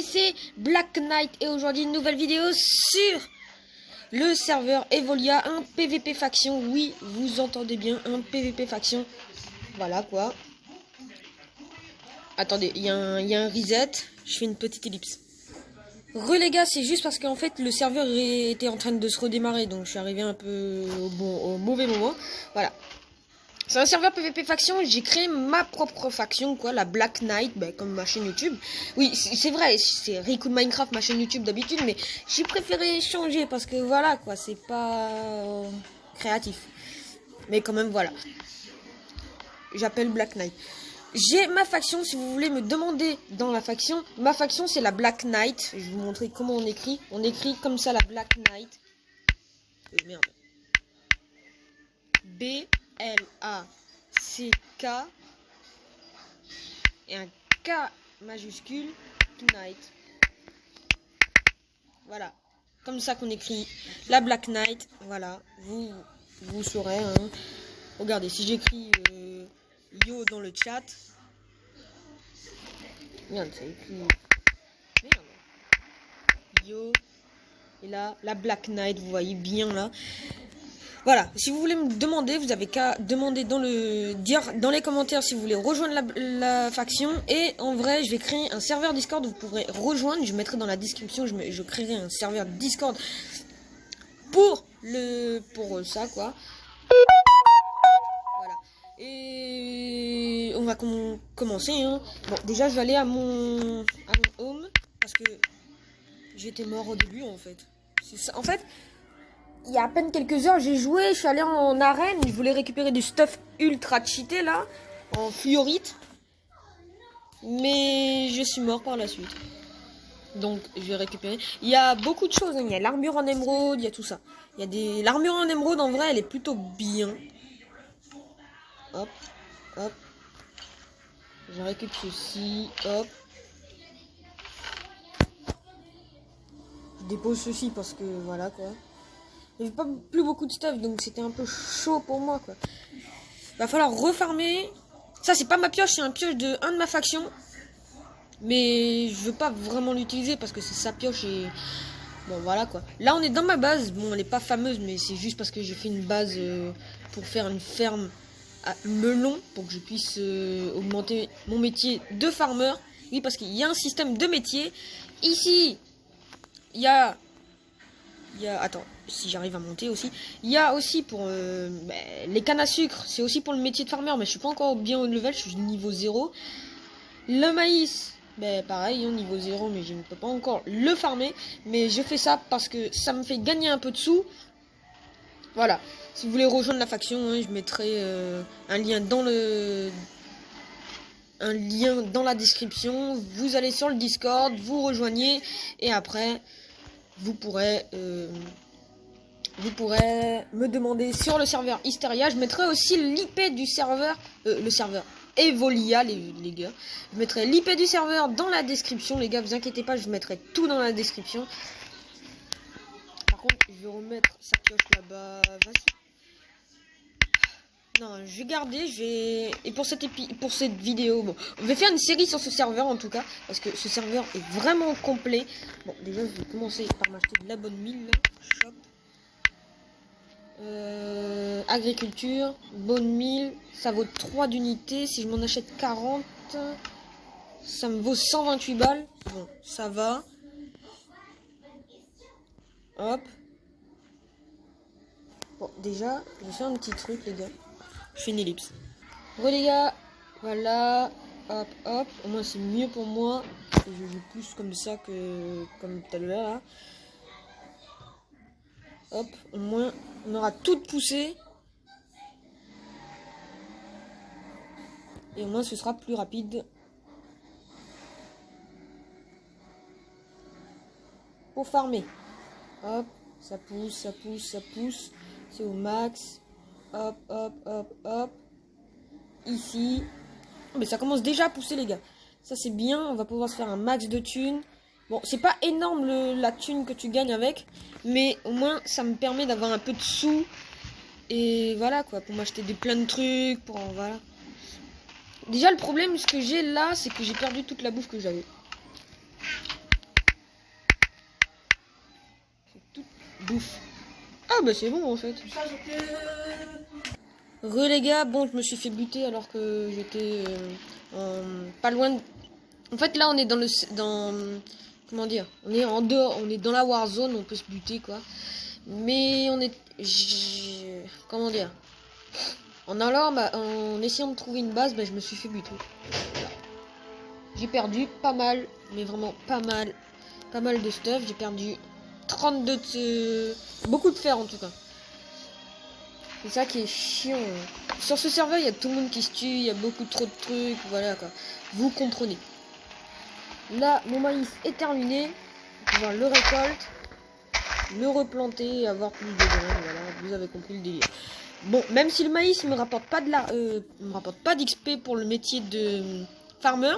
c'est Black Knight et aujourd'hui une nouvelle vidéo sur le serveur Evolia, un PVP faction. Oui, vous entendez bien, un PVP faction. Voilà quoi. Attendez, il y a un reset. Je fais une petite ellipse. Les gars, c'est juste parce qu'en fait le serveur était en train de se redémarrer, donc je suis arrivé un peu au mauvais moment. Voilà. C'est un serveur PVP faction, j'ai créé ma propre faction, quoi, la Black Knight, comme ma chaîne YouTube. Oui, c'est vrai, c'est Riku de Minecraft, ma chaîne YouTube d'habitude, mais j'ai préféré changer parce que voilà, quoi, c'est pas créatif. Mais quand même, voilà. J'appelle Black Knight. J'ai ma faction, si vous voulez me demander dans la faction, ma faction c'est la Black Knight. Je vais vous montrer comment on écrit. On écrit comme ça la Black Knight. Merde. B-L-A-C-K et un K majuscule, Knight. Voilà, comme ça qu'on écrit la Black Knight. Voilà, vous saurez. Hein. Regardez, si j'écris yo dans le chat, merde, ça écrit merde. Yo et là la Black Knight, vous voyez bien là. Voilà, si vous voulez me demander, vous avez qu'à demander dire dans les commentaires si vous voulez rejoindre la faction. Et en vrai, je vais créer un serveur Discord, vous pourrez rejoindre, je mettrai dans la description, je créerai un serveur Discord pour ça quoi. Voilà. Et on va commencer hein. Bon, déjà je vais aller à mon home parce que j'étais mort au début en fait. C'est ça. En fait, il y a à peine quelques heures, j'ai joué, je suis allé en arène, je voulais récupérer du stuff ultra cheaté là, en fluorite. Mais je suis mort par la suite. Donc je vais récupérer. Il y a beaucoup de choses, hein. Il y a l'armure en émeraude, il y a tout ça. L'armure en émeraude en vrai, elle est plutôt bien. Hop, hop. Je récupère ceci, hop. Je dépose ceci parce que voilà quoi. Il n'y avait pas plus beaucoup de stuff, donc c'était un peu chaud pour moi, quoi. Va falloir refarmer. Ça, c'est pas ma pioche, c'est un pioche de un de ma faction. Mais je veux pas vraiment l'utiliser parce que c'est sa pioche et... Bon, voilà, quoi. Là, on est dans ma base. Bon, elle est pas fameuse, mais c'est juste parce que j'ai fait une base pour faire une ferme à melon, pour que je puisse augmenter mon métier de farmer. Oui, parce qu'il y a un système de métier. Ici, il y a... Attends, si j'arrive à monter aussi. Il y a aussi pour les cannes à sucre. C'est aussi pour le métier de farmer. Mais je suis pas encore bien au level. Je suis niveau 0. Le maïs. Pareil, niveau 0. Mais je ne peux pas encore le farmer. Mais je fais ça parce que ça me fait gagner un peu de sous. Voilà. Si vous voulez rejoindre la faction, hein, je mettrai un lien dans la description. Vous allez sur le Discord. Vous rejoignez. Et après... Vous pourrez me demander sur le serveur Hysteria. Je mettrai aussi l'IP du serveur, le serveur Evolia, les gars. Je mettrai l'IP du serveur dans la description, les gars. Vous inquiétez pas, je mettrai tout dans la description. Par contre, je vais remettre sa pioche là-bas. Vas-y. Non, je vais garder, Et pour cette vidéo, bon, on va faire une série sur ce serveur en tout cas, parce que ce serveur est vraiment complet. Bon, déjà, je vais commencer par m'acheter de la bonne mine, là. Shop. Agriculture, bonne mille, ça vaut 3 d'unités. Si je m'en achète 40, ça me vaut 128 balles. Bon, ça va. Hop. Bon, déjà, je vais faire un petit truc, les gars. Je fais une ellipse. Les gars, voilà. Hop, hop. Au moins, c'est mieux pour moi. Je joue plus comme ça que comme tout à l'heure. Là. Hop, au moins, on aura tout poussé. Et au moins, ce sera plus rapide. Pour farmer. Hop, ça pousse, ça pousse, ça pousse. C'est au max. Hop, hop, hop, hop. Ici. Mais ça commence déjà à pousser, les gars. Ça, c'est bien. On va pouvoir se faire un max de thunes. Bon, c'est pas énorme la thune que tu gagnes avec. Mais au moins, ça me permet d'avoir un peu de sous. Et voilà, quoi. Pour m'acheter plein de trucs. Voilà. Déjà, le problème, ce que j'ai là, c'est que j'ai perdu toute la bouffe que j'avais. bouffe. Ah bah c'est bon en fait. Les gars, bon je me suis fait buter alors que j'étais pas loin de... En fait là on est comment dire, on est en dehors, on est dans la Warzone, on peut se buter quoi. Mais on est... Comment dire, en essayant de trouver une base, bah, je me suis fait buter. Voilà. J'ai perdu pas mal, mais vraiment pas mal de stuff. J'ai perdu 32 de... beaucoup de fer en tout cas. C'est ça qui est chiant. Sur ce serveur, il y a tout le monde qui se tue, il y a beaucoup trop de trucs, voilà quoi. Vous comprenez. Là, mon maïs est terminé. On va pouvoir le récolter, le replanter et avoir plus de graines. Voilà, vous avez compris le délire. Bon, même si le maïs me rapporte pas me rapporte pas d'XP pour le métier de farmer,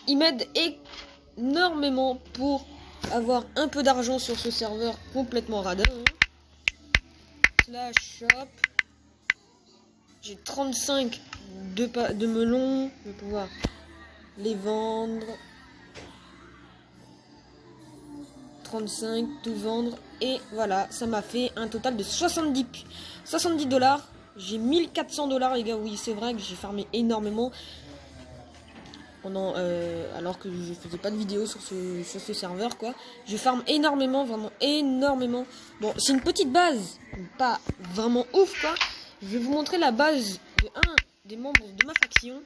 il m'aide énormément pour avoir un peu d'argent sur ce serveur complètement radin. Slash shop. J'ai 35 de melons. Je vais pouvoir les vendre. 35, tout vendre. Et voilà, ça m'a fait un total de 70 $. J'ai 1400 $, les gars. Oui, c'est vrai que j'ai farmé énormément. Pendant, alors que je faisais pas de vidéo sur ce serveur quoi. Je farme énormément, vraiment énormément. Bon, c'est une petite base, pas vraiment ouf quoi. Je vais vous montrer la base de un des membres de ma faction.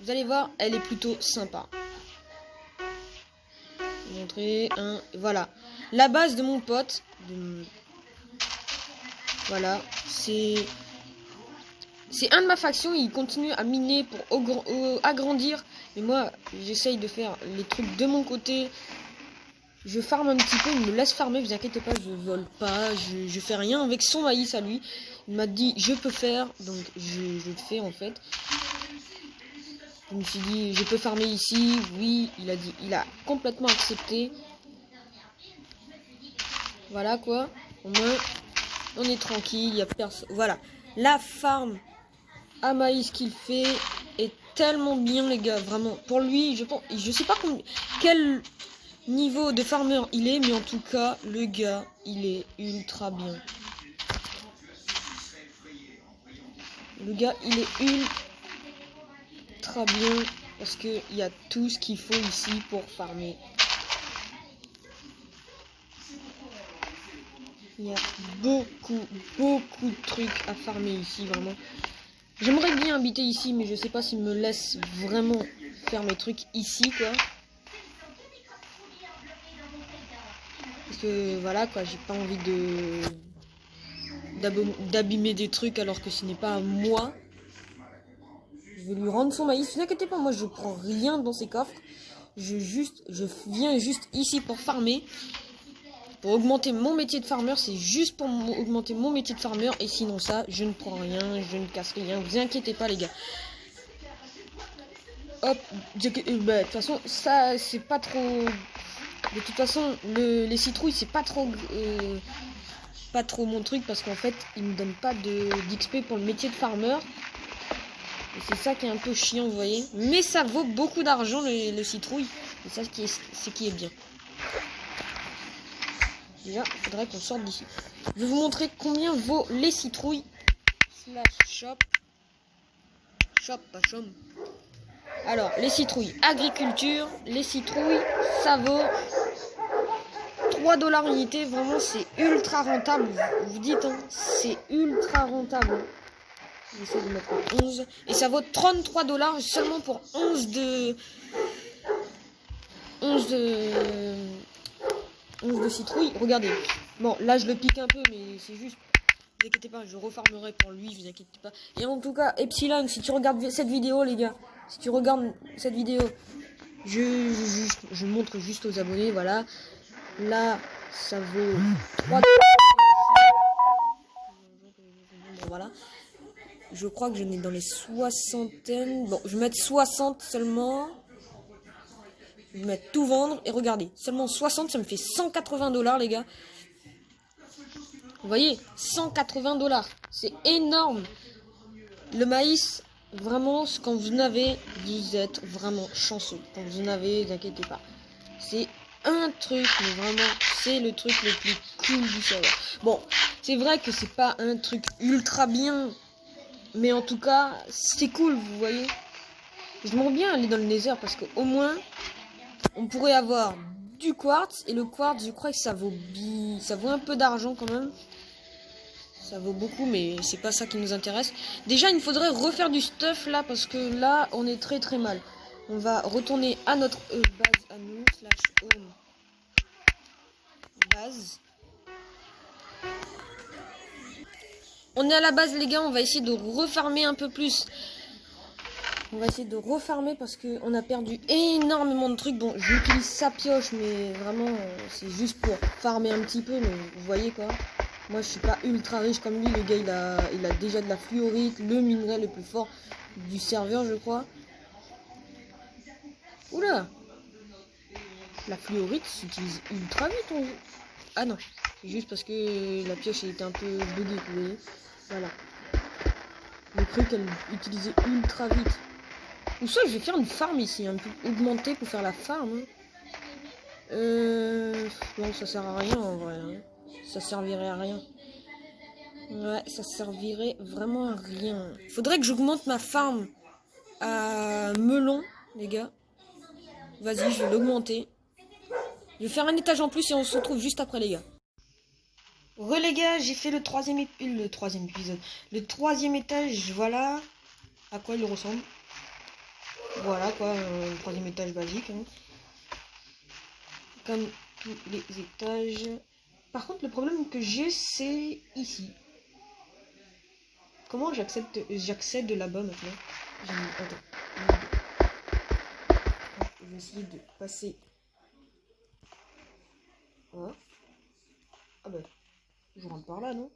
Vous allez voir, elle est plutôt sympa. Je vais montrer un, voilà, la base de mon pote. Voilà, c'est un de ma faction, il continue à miner pour agrandir. Mais moi, j'essaye de faire les trucs de mon côté. Je farme un petit peu, il me laisse farmer, vous inquiétez pas, je vole pas, je fais rien avec son maïs à lui. Il m'a dit, je peux faire, donc je le fais en fait. Je me suis dit, je peux farmer ici, oui, il a complètement accepté. Voilà quoi, au moins, on est tranquille, il y a personne. Voilà, la farm à maïs qu'il fait est tellement bien les gars, vraiment. Pour lui, je sais pas quel niveau de farmer il est, mais en tout cas, le gars, il est ultra bien. Le gars, il est ultra bien parce que il y a tout ce qu'il faut ici pour farmer. Il y a beaucoup de trucs à farmer ici, vraiment. J'aimerais bien habiter ici, mais je sais pas s'il me laisse vraiment faire mes trucs ici, quoi. Parce que, voilà, quoi, j'ai pas envie d'abîmer des trucs alors que ce n'est pas à moi. Je vais lui rendre son maïs. Ne vous inquiétez pas, moi, je prends rien dans ces coffres. Je viens juste ici pour farmer. Pour augmenter mon métier de farmer, c'est juste pour augmenter mon métier de farmer. Et sinon ça, je ne prends rien, je ne casse rien. Vous inquiétez pas les gars. Hop, de toute façon, ça c'est pas trop... De toute façon, les citrouilles, c'est pas trop mon truc. Parce qu'en fait, ils me donnent pas d'XP pour le métier de farmer. Et c'est ça qui est un peu chiant, vous voyez. Mais ça vaut beaucoup d'argent, les citrouilles. Et ça, c'est qui est bien. Déjà, il faudrait qu'on sorte d'ici. Je vais vous montrer combien vaut les citrouilles. Slash shop. Shop, pas chum. Alors, les citrouilles. Agriculture. Les citrouilles, ça vaut 3 $ unité. Vraiment, c'est ultra rentable. Vous dites, hein, c'est ultra rentable. J'essaie de mettre à 11. Et ça vaut 33 $ seulement pour 11 de citrouilles. Regardez. Bon, là, je le pique un peu, mais c'est juste... Ne vous inquiétez pas, je refarmerai pour lui, vous inquiétez pas. Et en tout cas, Epsilon, si tu regardes cette vidéo, les gars, si tu regardes cette vidéo, je montre juste aux abonnés, voilà. Là, ça vaut 3 $. Voilà. Je crois que je n'ai dans les soixantaines. Bon, je vais mettre 60 seulement. Je vais mettre tout vendre et regardez, seulement 60, ça me fait 180 $, les gars. Vous voyez, 180 $, c'est énorme. Le maïs, vraiment, quand vous en avez, vous êtes vraiment chanceux. Quand vous en avez, ne vous inquiétez pas. C'est un truc, mais vraiment, c'est le truc le plus cool du serveur. Bon, c'est vrai que c'est pas un truc ultra bien, mais en tout cas, c'est cool, vous voyez. J'aimerais bien aller dans le Nether parce qu'au moins, on pourrait avoir du quartz. Et le quartz, je crois que ça vaut un peu d'argent quand même. Ça vaut beaucoup, mais c'est pas ça qui nous intéresse. Déjà, il nous faudrait refaire du stuff là, parce que là, on est très très mal. On va retourner à notre base à nous, slash home base. On est à la base, les gars, on va essayer de refarmer un peu plus. On va essayer de refarmer parce qu'on a perdu énormément de trucs. Bon, j'utilise sa pioche, mais vraiment, c'est juste pour farmer un petit peu, mais vous voyez quoi. Moi, je suis pas ultra riche comme lui. Le gars, il a déjà de la fluorite, le minerai le plus fort du serveur, je crois. Oula! La fluorite s'utilise ultra vite en jeu. Ah non, c'est juste parce que la pioche était un peu buggée, vous voyez. Voilà. J'ai cru qu'elle utilisait ultra vite. Ou soit je vais faire une farm ici, un peu augmentée pour faire la farm. Non, ça sert à rien en vrai. Hein. Ça servirait à rien. Ouais, ça servirait vraiment à rien. Faudrait que j'augmente ma farm à melon, les gars. Vas-y, je vais l'augmenter. Je vais faire un étage en plus et on se retrouve juste après, les gars. Les gars, j'ai fait le troisième épisode. Le troisième étage, voilà à quoi il ressemble. Voilà quoi, le troisième étage basique. Hein. Comme tous les étages. Par contre, le problème que j'ai, c'est ici. Comment j'accède là-bas maintenant? Attends. Je vais essayer de passer. Voilà. Ah bah, je rentre par là, non?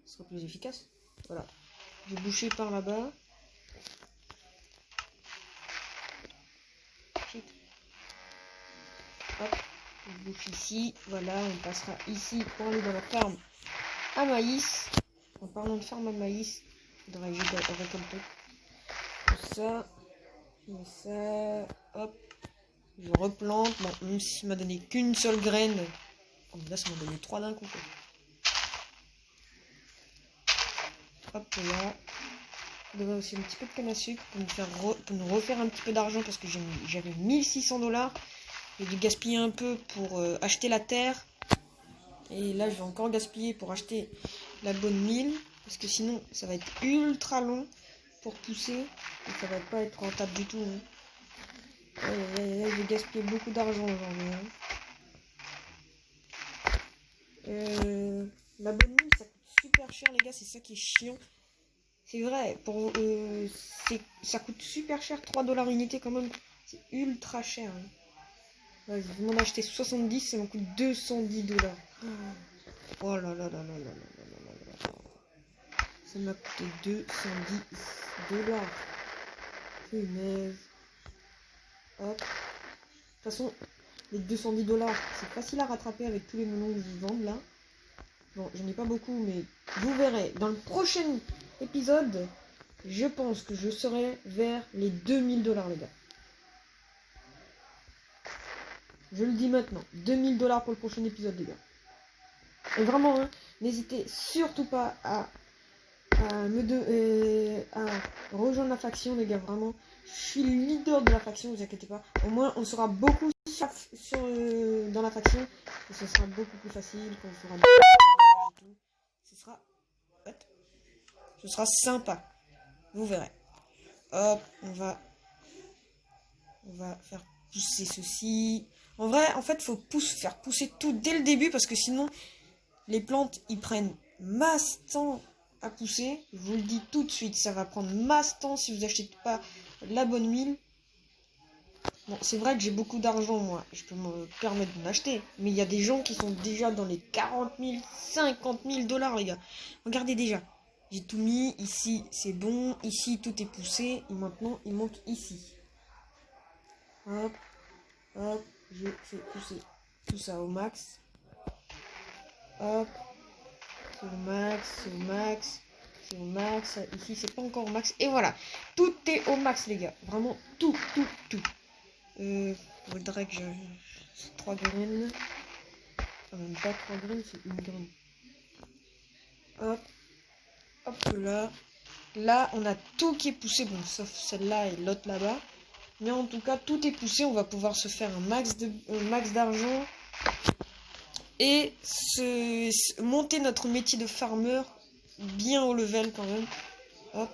Ce sera plus efficace. Voilà. Je vais boucher par là-bas. Hop. Je bouche ici. Voilà, on passera ici pour aller dans la ferme à maïs. En parlant de ferme à maïs, il faudrait que je récolte tout ça. Mais ça, hop, je replante. Bon, même si ça m'a donné qu'une seule graine. Oh, là, ça m'a donné 3 d'un coup. Quoi. Hop là. Je donnerai aussi un petit peu de canne à sucre pour nous refaire un petit peu d'argent parce que j'avais 1600 $. J'ai dû gaspiller un peu pour acheter la terre. Et là, je vais encore gaspiller pour acheter la bonne mine. Parce que sinon, ça va être ultra long pour pousser. Et ça va pas être rentable du tout. Hein. Là, j'ai gaspillé beaucoup d'argent aujourd'hui. Hein. La bonne mine, ça coûte super cher, les gars. C'est ça qui est chiant. C'est vrai. Ça coûte super cher. 3 $ unité quand même. C'est ultra cher. Hein. Ouais, je vais m'en acheter 70, ça me coûte 210 $. Oh là là là là là là là là. Ça m'a coûté 210 $. Punaise. Hop. De toute façon, les 210 $, c'est facile à rattraper avec tous les melons que je vends là. Bon, j'en ai pas beaucoup, mais vous verrez. Dans le prochain épisode, je pense que je serai vers les 2000 $, les gars. Je le dis maintenant, 2000 $ pour le prochain épisode, les gars. Et vraiment, hein, n'hésitez surtout pas à rejoindre la faction, les gars. Vraiment, je suis le leader de la faction, vous inquiétez pas. Au moins, on sera beaucoup dans la faction. Et ce sera beaucoup plus facile quand on fera des et tout. Ce sera sympa. Vous verrez. Hop, on va faire pousser ceci. En vrai, en fait, faut faire pousser tout dès le début parce que sinon, les plantes, ils prennent masse temps à pousser. Je vous le dis tout de suite, ça va prendre masse temps si vous achetez pas la bonne mine. Bon, c'est vrai que j'ai beaucoup d'argent, moi. Je peux me permettre d'en acheter. Mais il y a des gens qui sont déjà dans les 40 000, 50 000 $, les gars. Regardez déjà. J'ai tout mis. Ici, c'est bon. Ici, tout est poussé. Et maintenant, il monte ici. Hop. Hop. Je fais pousser tout ça au max. Hop. C'est au max. C'est au max. C'est au max. Ici, c'est pas encore au max. Et voilà. Tout est au max, les gars. Vraiment, tout. Faudrait que C'est 3 graines. Enfin, même pas 3 graines, c'est une graine. Hop. Hop là. Là, on a tout qui est poussé. Bon, sauf celle-là et l'autre là-bas. Mais en tout cas, tout est poussé. On va pouvoir se faire un max d'argent. Et monter notre métier de farmer bien au level quand même. Hop.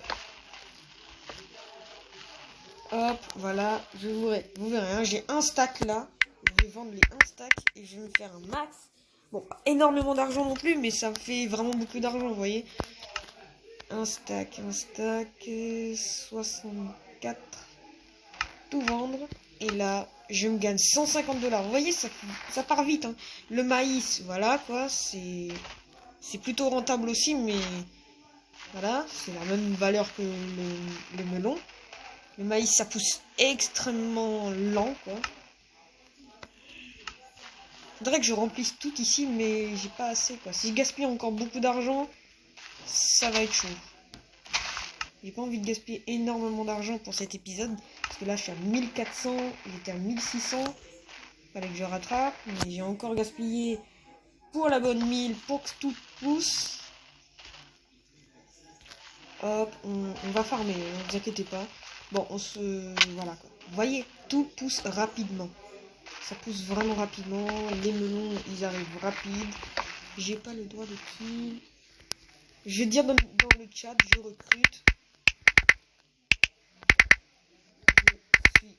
Hop, voilà. Vous verrez, hein, j'ai un stack là. Je vais vendre les 1 stack et je vais me faire un max. Bon, pas énormément d'argent non plus, mais ça me fait vraiment beaucoup d'argent, vous voyez. Un stack, 64. Tout vendre. Et là, je me gagne 150 $. Vous voyez, ça part vite. Hein. Le maïs, voilà quoi, c'est plutôt rentable aussi, mais voilà, c'est la même valeur que le melon. Le maïs, ça pousse extrêmement lent, quoi. Faudrait que je remplisse tout ici, mais j'ai pas assez, quoi. Si je gaspille encore beaucoup d'argent, ça va être chaud. J'ai pas envie de gaspiller énormément d'argent pour cet épisode. Parce que là, je suis à 1400, j'étais à 1600. Fallait que je rattrape, mais j'ai encore gaspillé pour la bonne 1000, pour que tout pousse. Hop, on va farmer, ne vous inquiétez pas. Bon, voilà, quoi. Vous voyez, tout pousse rapidement. Ça pousse vraiment rapidement. Les melons, ils arrivent rapides. J'ai pas le droit de kill. Je vais dire dans le chat, je recrute. Je suis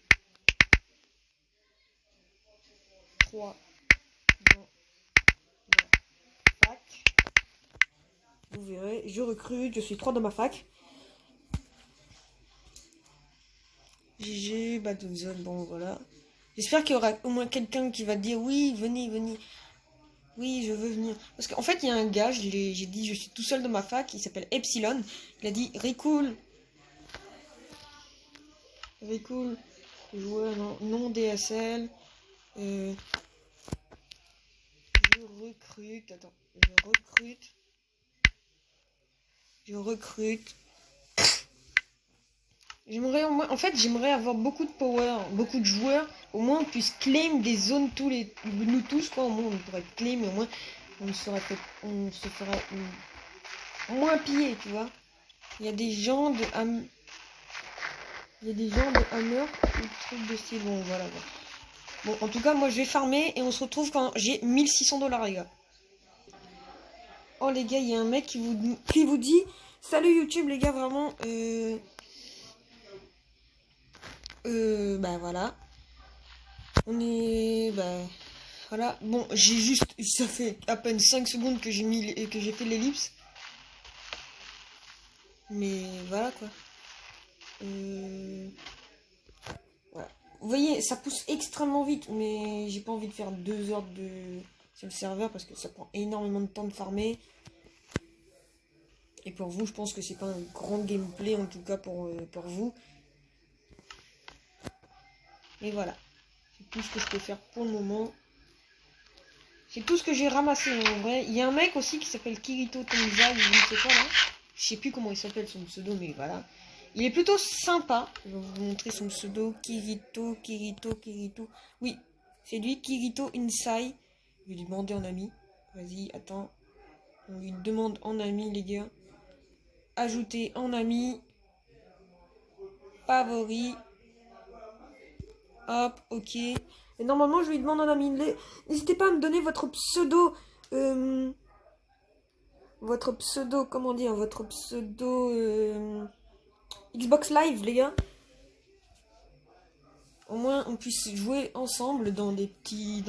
3 dans ma fac. Vous verrez, je recrute, je suis 3 dans ma fac. GG, Battle Zone, bon voilà. J'espère qu'il y aura au moins quelqu'un qui va dire oui, venez, venez. Oui, je veux venir. Parce qu'en fait, il y a un gars, j'ai dit, je suis tout seul dans ma fac, il s'appelle Epsilon. Il a dit, Ricool. Ricool, joueur non DSL. Je recrute. Attends, je recrute. En fait, j'aimerais avoir beaucoup de power, beaucoup de joueurs. Au moins, on puisse claim des zones nous tous, quoi. Au moins, on pourrait claim, au moins, on se ferait moins piller, tu vois. Il y a des gens de Hammer ou trucs de style. Bon, voilà. Bon, en tout cas, moi, je vais farmer et on se retrouve quand j'ai 1600 $, les gars. Oh, les gars, il y a un mec qui vous dit salut YouTube, les gars, vraiment. Bah voilà. On est. Bah. Voilà. Bon, j'ai juste. Ça fait à peine 5 secondes que j'ai fait l'ellipse. Mais voilà quoi. Voilà. Vous voyez, ça pousse extrêmement vite, mais j'ai pas envie de faire 2 heures sur le serveur parce que ça prend énormément de temps de farmer. Et pour vous, je pense que c'est pas un grand gameplay, en tout cas pour vous. Et voilà. C'est tout ce que je peux faire pour le moment. C'est tout ce que j'ai ramassé en vrai. Il y a un mec aussi qui s'appelle Kirito Tenzai, je ne sais pas là. Je sais plus comment il s'appelle son pseudo, mais voilà. Il est plutôt sympa. Je vais vous montrer son pseudo. Kirito. Oui, c'est lui, Kirito Insai. Je vais lui demander en ami. Vas-y, attends. On lui demande en ami, les gars. Ajouter en ami. Favori. Hop, ok. Et normalement, je lui demande en ami. N'hésitez pas à me donner votre pseudo. Votre pseudo, comment dire, votre pseudo Xbox Live, les gars. Au moins, on puisse jouer ensemble dans des petits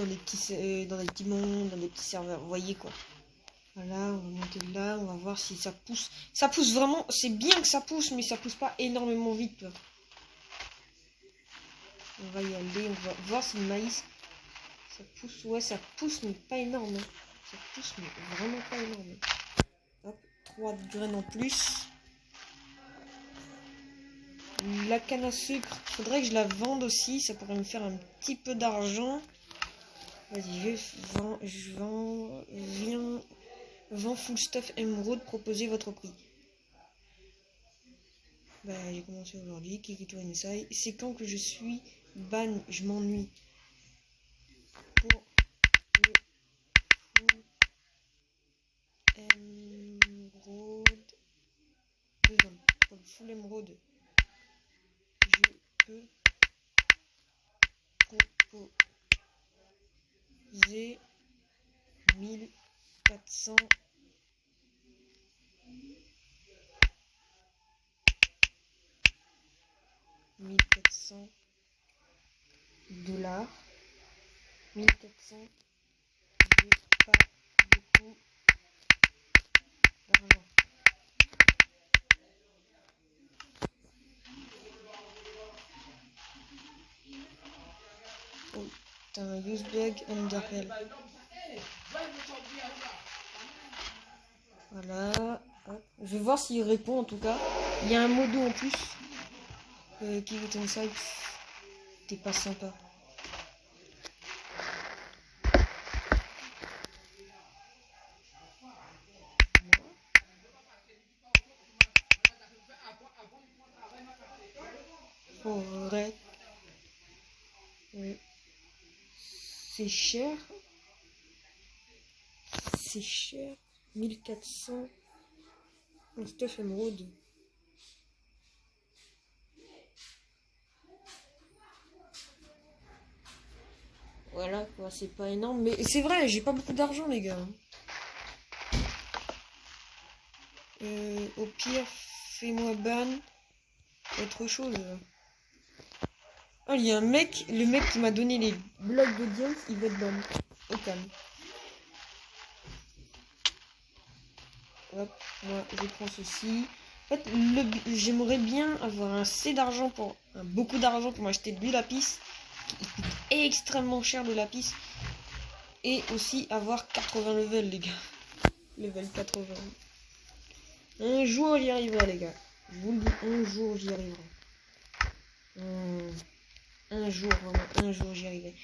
mondes, dans des petits serveurs. Vous voyez quoi. Voilà, on va monter là, on va voir si ça pousse. Ça pousse vraiment, c'est bien que ça pousse, mais ça pousse pas énormément vite. Quoi. On va y aller, on va voir si le maïs, ça pousse. Ouais, ça pousse, mais pas énorme. Hein. Ça pousse, mais vraiment pas énorme. Hop, 3 graines en plus. La canne à sucre, faudrait que je la vende aussi, ça pourrait me faire un petit peu d'argent. Vas-y, vends full stuff émeraude, proposez votre prix. Bah, j'ai commencé aujourd'hui, Kikito Insai. C'est quand que je suis ban, je m'ennuie. full émeraude, je peux proposer 1400 $1400. 1400, j'ai pas beaucoup d'argent. Oh, t'as un use bug underhell. Voilà. Hop. Je vais voir s'il répond en tout cas. Il y a un modo en plus. Qui est inside. T'es pas sympa. Forêt. C'est cher. C'est cher. 1400. Stuff émeraude. Voilà quoi, c'est pas énorme. Mais c'est vrai, j'ai pas beaucoup d'argent les gars. Au pire, fais-moi ban. Autre chose. Oh, il y a un mec, le mec qui m'a donné les blocs d'audience, il va être ban. Au calme. Hop, moi je prends ceci. En fait, j'aimerais bien avoir assez d'argent pour. Beaucoup d'argent pour m'acheter du lapis. Il coûte extrêmement cher le lapis. Et aussi avoir 80 levels, les gars. Level 80. Un jour j'y arriverai, les gars. Je vous le dis, un jour j'y arriverai. Un jour, vraiment, un jour j'y arriverai.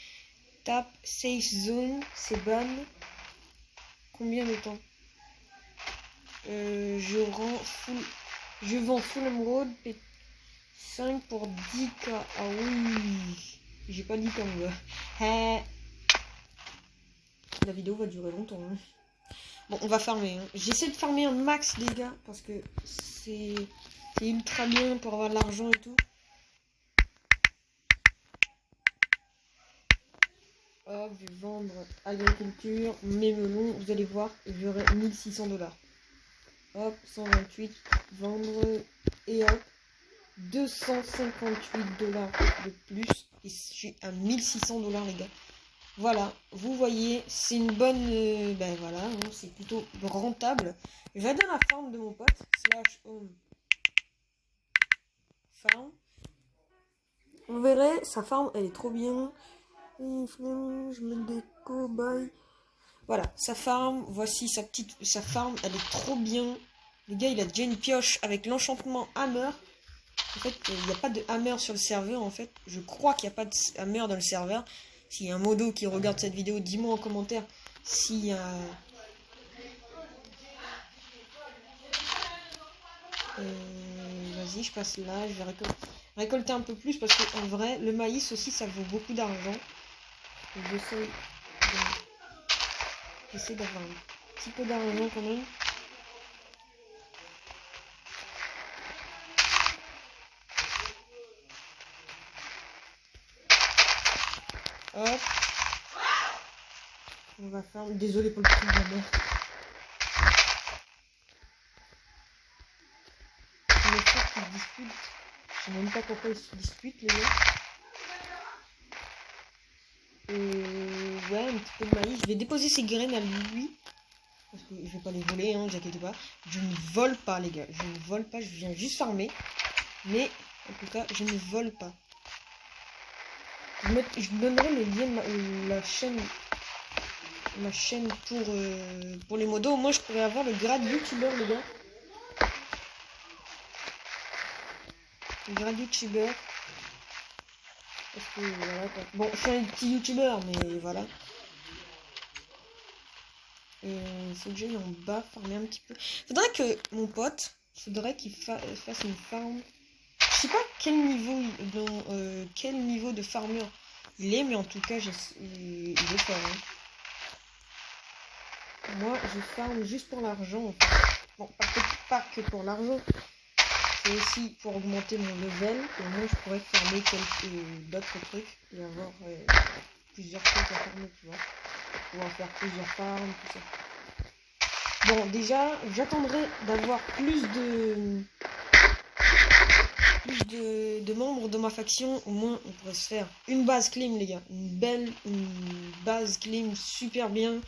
Tap, safe zone, c'est ban. Combien de temps? Je vends full emerald P5 pour 10k. Ah oui, j'ai pas dit comme gars. La vidéo va durer longtemps. Hein. Bon, on va farmer. Hein. J'essaie de farmer un max, les gars, parce que c'est ultra bien pour avoir de l'argent et tout. Hop, je vais vendre agriculture, mes melons, vous allez voir, j'aurai 1600$. Hop, 128, vendre, et hop, 258$ de plus, et je suis à 1600$, les gars. Voilà, vous voyez, c'est une bonne, ben voilà, hein, c'est plutôt rentable. Je vais dans la farm de mon pote, /home farm. Vous verrez, sa farm, elle est trop bien. Je mets des cobayes. Voilà, sa farm, voici sa farm, elle est trop bien. Le gars, il a déjà une pioche avec l'enchantement hammer. En fait, il n'y a pas de hammer sur le serveur, en fait. Je crois qu'il n'y a pas de hammer dans le serveur. S'il y a un modo qui regarde cette vidéo, dis-moi en commentaire s'il y a... Vas-y, je passe là, je vais récolter un peu plus parce qu'en vrai, le maïs aussi, ça vaut beaucoup d'argent. J'essaie d'avoir un petit peu d'argent quand même. Hop. On va faire... Désolé pour le petit de la mer. Les frères qui se disputent. Je sais même pas pourquoi ils se disputent, les gars. Ouais, un petit peu de maïs. Je vais déposer ces graines à lui. Parce que je vais pas les voler, hein, ne vous inquiétez pas. Je ne vole pas, les gars. Je ne vole pas, je viens juste farmer. Mais, en tout cas, je ne vole pas. Je donnerai le lien de ma chaîne pour les modos. Moi, je pourrais avoir le grade youtubeur, les gars. Le grade youtubeur. Parce que, voilà, quoi. Bon, je suis un petit youtubeur, mais voilà. Il faut que j'aille en bas, farmer un petit peu. Faudrait que mon pote, qu'il fasse une farm. Je sais pas quel niveau de farmer il est, mais en tout cas, il est fort. Hein. Moi, je farm juste pour l'argent. En fait. Bon, pas que pour l'argent. c'est aussi pour augmenter mon level. Et moi, je pourrais farmer d'autres trucs et avoir plusieurs trucs à farmer, tu vois. Pouvoir faire plusieurs farms, tout ça. Bon, déjà, j'attendrai d'avoir plus de membres de ma faction. Au moins, on pourrait se faire une base clean, les gars. Une base clean, super bien.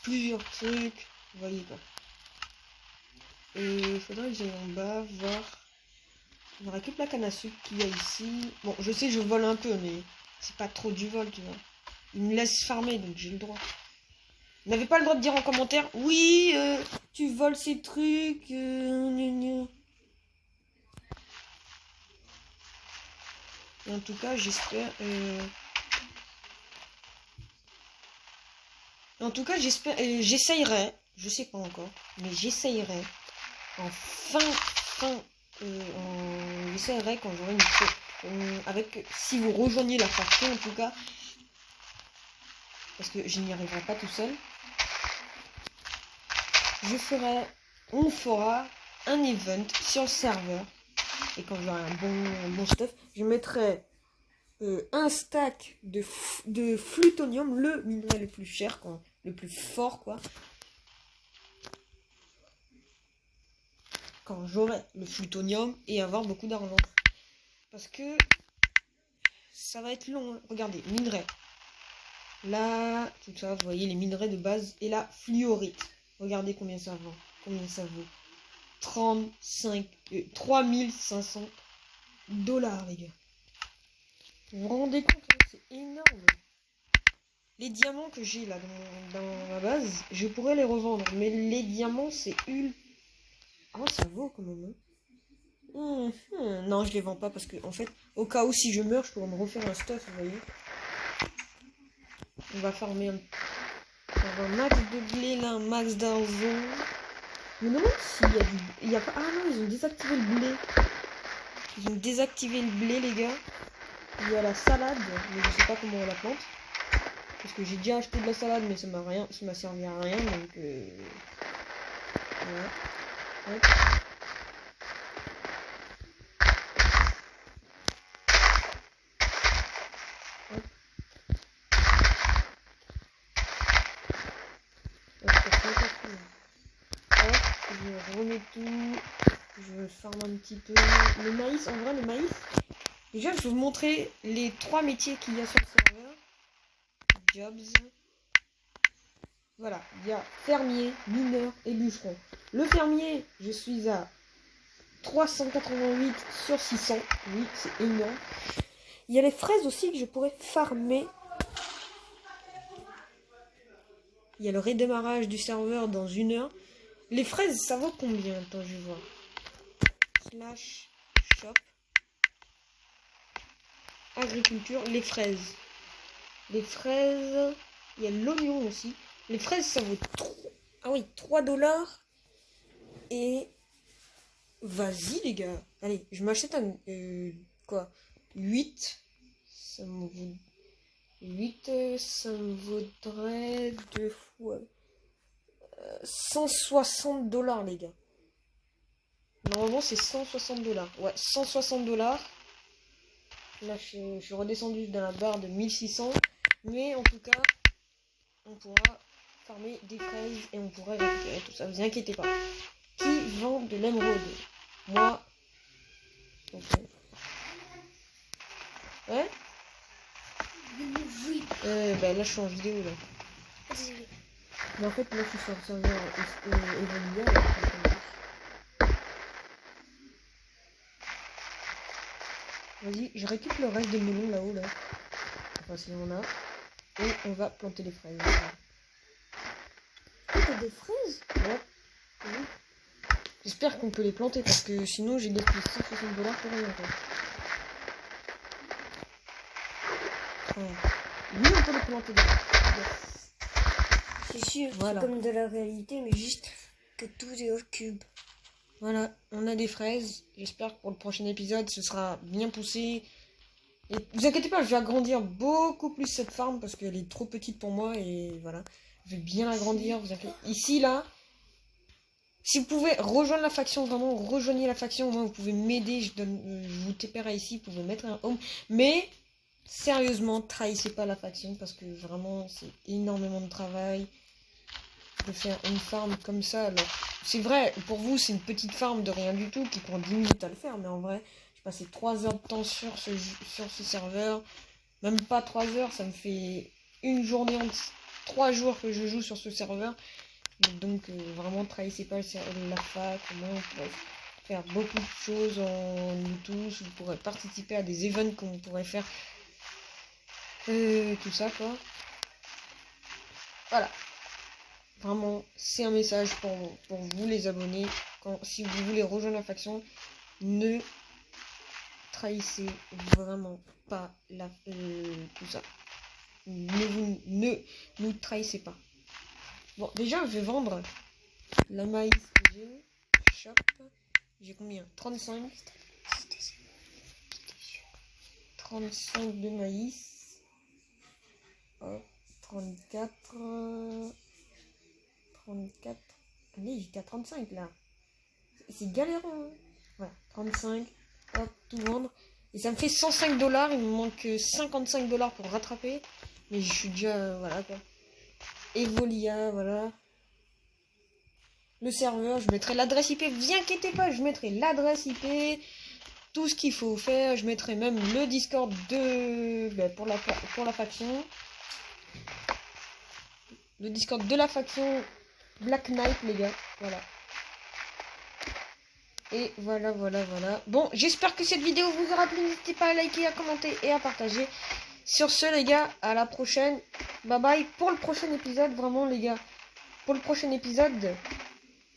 Plusieurs trucs. Vous voyez quoi. Et il faudrait que j'aille en bas voir. On récupère la canne à sucre qu'il y a ici. Bon, je sais, je vole un peu, mais c'est pas trop du vol, tu vois. Il me laisse farmer, donc j'ai le droit. Vous n'avez pas le droit de dire en commentaire, oui, tu voles ces trucs, gna gna. Et en tout cas, j'espère... En tout cas, j'espère... j'essayerai, je sais pas encore, mais j'essayerai j'essayerai quand j'aurai une si vous rejoignez la faction en tout cas, parce que je n'y arriverai pas tout seul, on fera un event sur le serveur, et quand j'aurai un bon stuff, je mettrai un stack de plutonium, le minerai le plus cher, quoi, le plus fort, quoi. Quand j'aurai le plutonium et avoir beaucoup d'argent. Parce que ça va être long. Hein. Regardez, minerai. Là, tout ça, vous voyez les minerais de base. Et la fluorite. Regardez combien ça vaut. Combien ça vaut. 3500 dollars, les gars. Vous vous rendez compte, hein, c'est énorme. Les diamants que j'ai là dans ma base, je pourrais les revendre. Mais les diamants, c'est ultra. Oh, ça vaut quand même. Hein. Non, je les vends pas parce que, en fait, au cas où si je meurs, je pourrais me refaire un stuff, vous voyez. On va farmer un max de blé là, un max d'argent. Je me demande s'il y a il y a pas. Ah non, ils ont désactivé le blé. Ils ont désactivé le blé, les gars. Il y a la salade, mais je sais pas comment on la plante. Parce que j'ai déjà acheté de la salade, mais ça m'a servi à rien, donc voilà. Hop. Je remets tout, je farme un petit peu. Le maïs, en vrai, le maïs. Déjà, je vais vous montrer les 3 métiers qu'il y a sur le serveur. Jobs. Voilà, il y a fermier, mineur et bûcheron. Le fermier, je suis à 388 sur 600. Oui, c'est énorme. Il y a les fraises aussi que je pourrais farmer. Il y a le redémarrage du serveur dans 1 heure. Les fraises, ça vaut combien? Attends, je vais voir. Slash shop. Agriculture, les fraises. Les fraises, il y a l'oignon aussi. Les fraises, ça vaut 3 dollars. Et vas-y, les gars. Allez, je m'achète un... 8. Ça me vaut... 8, ça me vaudrait 2 fois... 160 dollars, les gars. Normalement, c'est 160 dollars. Ouais, 160 dollars. Là, je suis redescendu dans la barre de 1600. Mais en tout cas, on pourra farmer des fraises et on pourra récupérer tout ça. Vous inquiétez pas. Qui vend de l'émeraude? Moi. Okay. Ouais. Bah là, je suis en vidéo là. Mais en fait, là, je suis sur le serveur Evolia. Vas-y, je récupère le reste des melons là-haut, là. Enfin, si on a. Et on va planter les fraises. T'as des fraises? Ouais. Oui. J'espère qu'on peut les planter parce que sinon, j'ai gaspillé 160 dollars pour rien. Ouais. Oui, on peut les planter. Yes. C'est sûr, voilà. C'est comme de la réalité, mais juste que tout est au cube. Voilà, on a des fraises. J'espère que pour le prochain épisode, ce sera bien poussé. Et vous inquiétez pas, je vais agrandir beaucoup plus cette farm parce qu'elle est trop petite pour moi et voilà. Je vais bien l'agrandir. Vous inquiétez. Ici, là, Si vous pouvez rejoindre la faction, vraiment, rejoignez la faction. Moi, vous pouvez m'aider. Je vous TPRA ici. Vous pouvez mettre un home. Mais, sérieusement, trahissez pas la faction. Parce que vraiment, c'est énormément de travail de faire une farm comme ça. Alors, c'est vrai, pour vous, c'est une petite farm de rien du tout qui prend 10 minutes à le faire. Mais en vrai, j'ai passé 3 heures de temps sur ce serveur. Même pas 3 heures. Ça me fait une journée, 3 jours que je joue sur ce serveur. Donc vraiment trahissez pas la fac, moi on pourrait faire beaucoup de choses en nous tous, vous pourrez participer à des events qu'on pourrait faire, tout ça quoi. Voilà, vraiment c'est un message pour vous les abonnés, si vous voulez rejoindre la faction, ne trahissez vraiment pas tout ça, ne nous trahissez pas. Bon, déjà, je vais vendre la maïs que j'ai. Shop. J'ai combien? 35. 35 de maïs. Hop, 34. 34. Allez, j'étais à 35 là. C'est galérant. Hein. Voilà, 35. Hop, tout vendre. Et ça me fait 105 $. Il me manque 55 $ pour rattraper. Mais je suis déjà. Voilà quoi. Evolia, voilà. Le serveur, je mettrai l'adresse IP, vous inquiétez pas, je mettrai l'adresse IP, tout ce qu'il faut faire, je mettrai même le Discord pour la faction. Le Discord de la faction Black Knight, les gars, voilà. Et voilà. Bon, j'espère que cette vidéo vous aura plu, n'hésitez pas à liker, à commenter et à partager. Sur ce, les gars, à la prochaine. Bye bye pour le prochain épisode, vraiment, les gars. Pour le prochain épisode,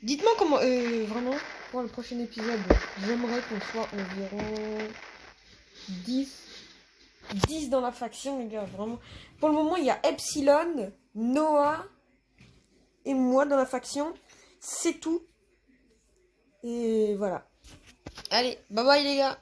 dites-moi comment, vraiment, pour le prochain épisode, j'aimerais qu'on soit environ 10 dans la faction, les gars, vraiment. Pour le moment, il y a Epsilon, Noah et moi dans la faction. C'est tout. Et voilà. Allez, bye bye, les gars.